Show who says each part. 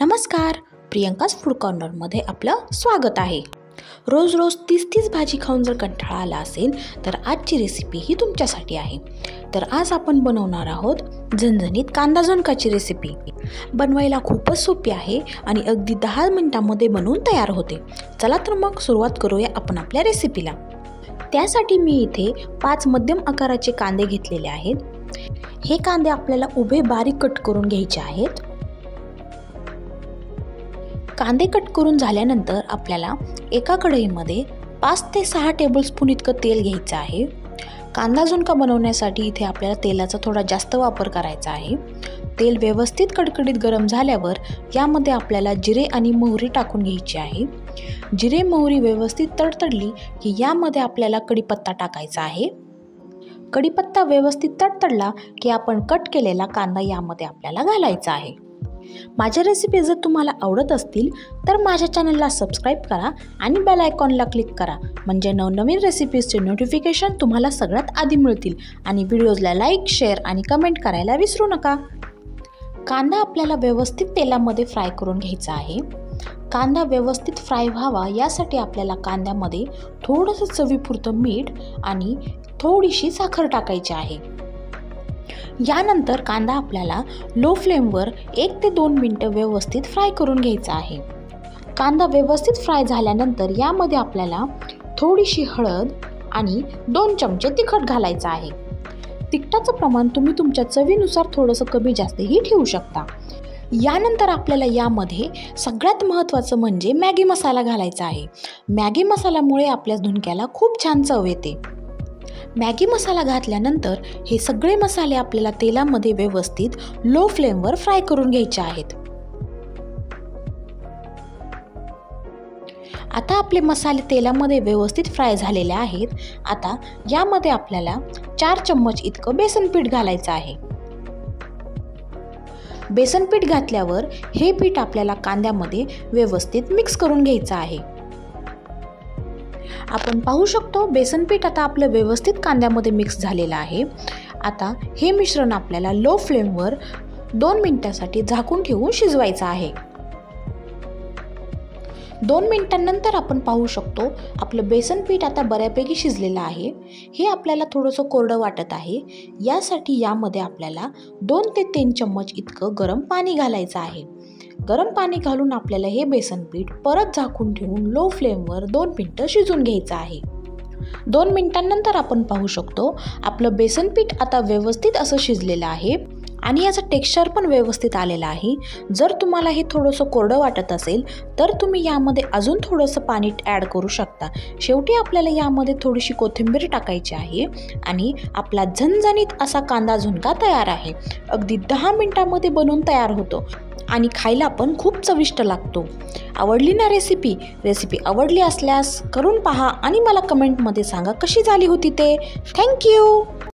Speaker 1: नमस्कार, प्रियंकाज फूड कॉर्नरमध्ये आपलं स्वागत आहे। रोज रोज तीच भाजी खाऊन जर कंटाळा आला असेल तर आजची रेसिपी ही तुमच्यासाठी आहे। तर आज आपण बनवणार आहोत झणझणीत कांदा झुणकाची रेसिपी। बनवायला खूपच सोपी आहे आणि अगदी 10 मिनिटांमध्ये बनवून तयार होते। चला तर मग सुरुवात करूया आपण आपल्या रेसिपीला। त्यासाठी मी इथे 5 मध्यम आकाराचे कांदे घेतलेले आहेत। हे कांदे आपल्याला उभे बारीक कट करून घ्यायचे आहेत। कांदे कट करून झाल्यानंतर आपल्याला एका कढईमध्ये 5 ते 6 टेबलस्पून इतकं तेल घ्यायचं आहे। कांदा झुणका बनवण्यासाठी इथे आपल्याला तेलाचा थोडा जास्त वापर करायचा आहे। तेल व्यवस्थित कडकडीत गरम झाल्यावर यामध्ये आपल्याला जिरे आणि मोहरी टाकून घ्यायची आहे। जिरे मोहरी व्यवस्थित तडतडली की यामध्ये आपल्याला कढीपत्ता टाकायचा आहे। कढीपत्ता व्यवस्थित तडतडला की आपण कट केलेला कांदा यामध्ये आपल्याला घालायचा आहे। माझ्या रेसिपी जर तुम्हाला आवडत असतील तर माझ्या चॅनलला सबस्क्राईब करा आणि बेल आयकॉनला क्लिक करा, म्हणजे नवनवीन रेसिपीजचे नोटिफिकेशन तुम्हाला सगळ्यात आधी मिळतील। आणि व्हिडिओजला लाईक, शेअर आणि कमेंट करायला विसरू नका। कांदा आपल्याला व्यवस्थित तेलामध्ये फ्राय करून घ्यायचा आहे। कांदा व्यवस्थित फ्राय व्हावा यासाठी आपल्याला कांद्यामध्ये थोडंसं चवीपुरतं मीठ आणि थोडीशी साखर टाकायची आहे। यानंतर कांदा आपल्याला लो फ्लेमवर 1 ते 2 मिनिटं व्यवस्थित फ्राय करून घ्यायचा आहे। कांदा व्यवस्थित फ्राय झाल्यानंतर यामध्ये आपल्याला थोडीशी हळद आणि 2 चमचे तिखट घालायचं आहे। तिखटाचं प्रमाण तुम्ही तुमच्या चवीनुसार थोडंसं कमी जास्तही ठेवू शकता। यानंतर आपल्याला यामध्ये सगळ्यात महत्त्वाचं म्हणजे मॅगी मसाला घालायचा आहे। मॅगी मसाल्यामुळे आपल्या झुणक्याला खूप छान चव येते। मॅगी मसाला घातल्यानंतर हे सगळे मसाले आपल्याला तेलामध्ये व्यवस्थित लो फ्लेमवर फ्राय करून घ्यायचे आहेत। आता आपले मसाले तेलामध्ये व्यवस्थित फ्राय झालेले आहेत। आता यामध्ये आपल्याला 4 चम्मच इतकं बेसन पीठ घालायचं आहे। बेसन पीठ घातल्यावर हे पीठ आपल्याला कांद्यामध्ये व्यवस्थित मिक्स करून घ्यायचं आहे। आपण पाहू शकतो बेसन पीठ आता आपलं व्यवस्थित कांद्यामध्ये मिक्स झालेलं आहे। आता हे मिश्रण आपल्याला लो फ्लेमवर 2 मिनिटांसाठी झाकून ठेवून शिजवायचं आहे। 2 मिनिटांनंतर आपण पाहू शकतो आपलं बेसन पीठ आता बऱ्यापैकी शिजलेलं आहे। हे आपल्याला थोडंसं कोरडं वाटत आहे, यासाठी यामध्ये आपल्याला 2 ते 3 चम्मच इतकं गरम पाणी घालायचं आहे। गरम पाणी घालून आपल्याला हे बेसन पीठ परत झाकून ठेवून लो फ्लेमवर 2 मिनिटं शिजून घ्यायचं आहे। 2 मिनिटांनंतर आपण पाहू शकतो आपलं बेसन पीठ आता व्यवस्थित असं शिजलेलं आहे आणि याचं टेक्स्चर पण व्यवस्थित आलेलं आहे। जर तुम्हाला हे थोडंसं कोरडं वाटत असेल तर तुम्ही यामध्ये अजून थोडंसं पाणी ॲड करू शकता। शेवटी आपल्याला यामध्ये थोडीशी कोथिंबीर टाकायची आहे आणि आपला झणझणीत असा कांदा झुणका तयार आहे। अगदी 10 मिनिटांमध्ये बनवून तयार होतो आणि खायला पण खूप चविष्ट लागतो। आवडली ना रेसिपी आवडली असल्यास करून पहा आणि मला कमेंटमध्ये सांगा कशी झाली होती ते। थँक्यू।